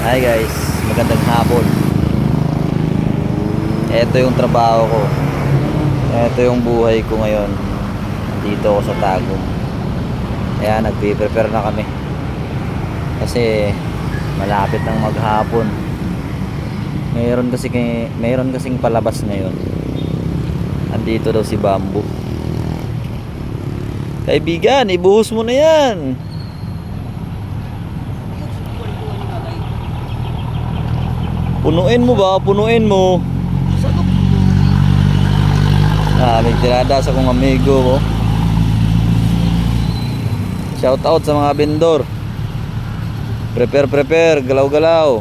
Hi guys, magandang hapon. Ito yung trabaho ko. Ito yung buhay ko ngayon. Dito ako sa Tagum. Kaya nagpe-prepare na kami. Kasi malapit nang maghapon. Mayroon kasing palabas ngayon. Andito daw si Bamboo. Kaibigan, ibuhos mo na yan. Punuin mo ba? Punuin mo. May tirada sa kong amigo mo. Shout out sa mga vendor. Prepare, galaw-galaw.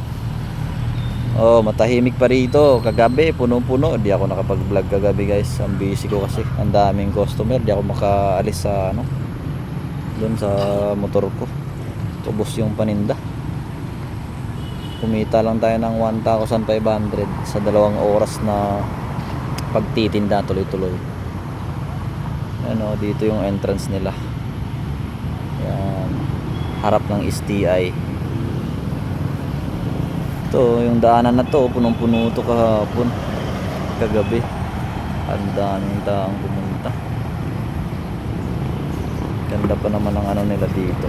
Oh, matahimik pa rito. Kagabi, puno-puno. Di ako nakapag-vlog kagabi guys. Ang busy ko kasi. Ang daming customer. Di ako makaalis sa doon sa motor ko. Ubos yung paninda. Kumita lang tayo ng 1,500 sa 2 oras na pagtitinda tuloy-tuloy. Ano, dito yung entrance nila. Yan. Harap ng STI. Ito, yung daanan na to, punong-puno to kahapon. Kagabi. Ang daming taong pumunta. Ganda pa naman ang ano nila dito.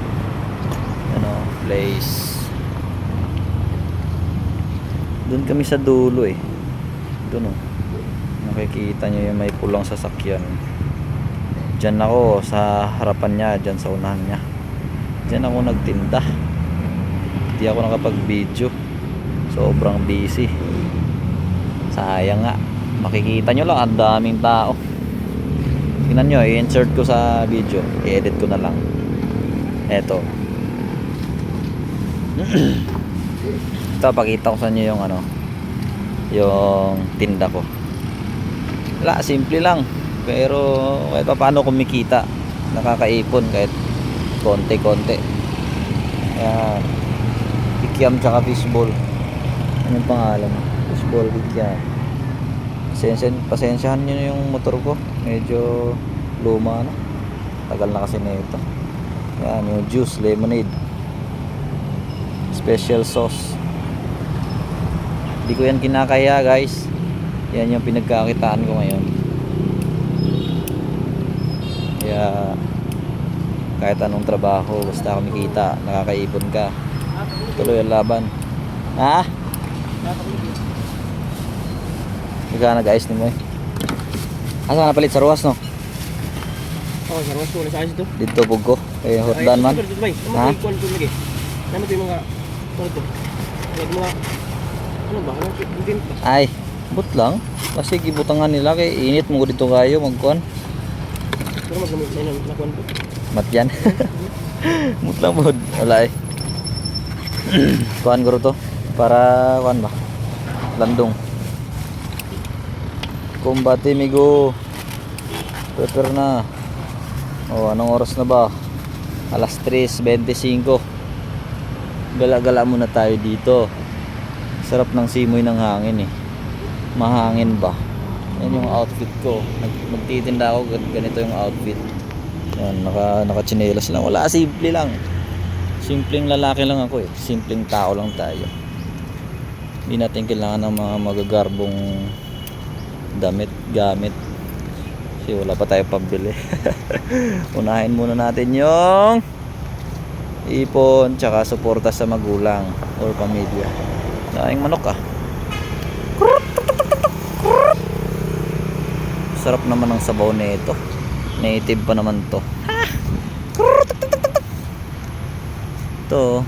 Ano, place. Doon kami sa dulo eh. Doon oh. Nakikita nyo yung may pulang sasakyan. Diyan ako sa harapan niya, diyan sa unahan niya. Diyan ako nagtinda. Hindi ako nakapag-video. Sobrang busy. Sayang nga. Makikita nyo lang, ang daming tao. Tingnan nyo, i-insert ko sa video. I-edit ko na lang. Eto. Ito, pakita ko sa inyo yung yung tinda ko. Wala, simple lang. Pero kahit paano kumikita, nakakaipon kahit konti-konti. Ayan. Kikiam tsaka fishball. Anong pangalan? Fishball kikiam. Pasensyahan nyo yung motor ko. Medyo luma na. Tagal na kasi na ito. Ayan, yung juice, lemonade. Special sauce. Hindi ko yan kinakaya guys. Yan yung pinagkakitaan ko ngayon. Kaya kahit anong trabaho, basta kumikita, nakakaipon ka, tuloy ang laban. Ha? Magkana guys ni mo eh. Asa ka napalit sa ruwas no? Oh, sa ruwas ko na sa ayos ito. Dito pugko, kaya hotdan man. Ha? Ano ito yung mga mga ano ba? Ay, but lang. Kasi gibutangan nila kay init mo dito kayo magkuan. Pero magamit na yun, nakuhan po. Matyan. Mut lang mo. Wala eh. Kuhan ko to. Para kuhan ba? Landong. Kumbati migo. Prepare na. Oh, anong oras na ba? Alas 3:25. Gala-gala muna tayo dito. Sarap ng simoy ng hangin eh. Mahangin ba? Yan yung outfit ko. Magtitinda ako, ganito yung outfit. Yan, naka-chinelas lang. Wala, simple lang. Simpleng lalaki lang ako eh. Simpleng tao lang tayo. Hindi natin kailangan ng mga magagarbong gamit. Kasi wala pa tayo pambili. Unahin muna natin yung ipon, tsaka suporta sa magulang or pamilya. Daing manok ah. Sarap naman ang sabaw nito. Native pa naman to. Ito.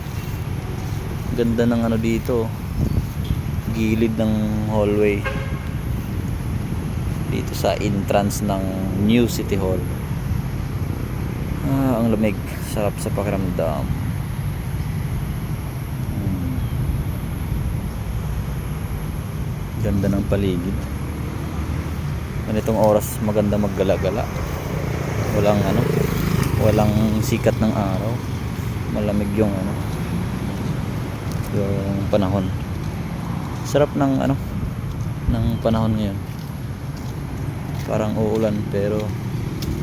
Ganda ng dito. Gilid ng hallway. Dito sa entrance ng New City Hall. Ang lamig. Sarap sa pakiramdam. Ganda ng paligid. Ganitong oras maganda maggala-gala. Walang sikat ng araw. Malamig yung yung panahon. Sarap ng ng panahon ngayon. Parang uulan pero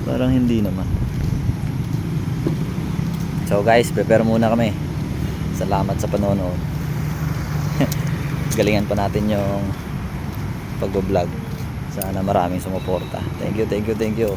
parang hindi naman. So guys, prepare muna kami. Salamat sa panonood. Galingan pa natin yung pagbablog. Sana maraming sumuporta. Thank you, thank you, thank you.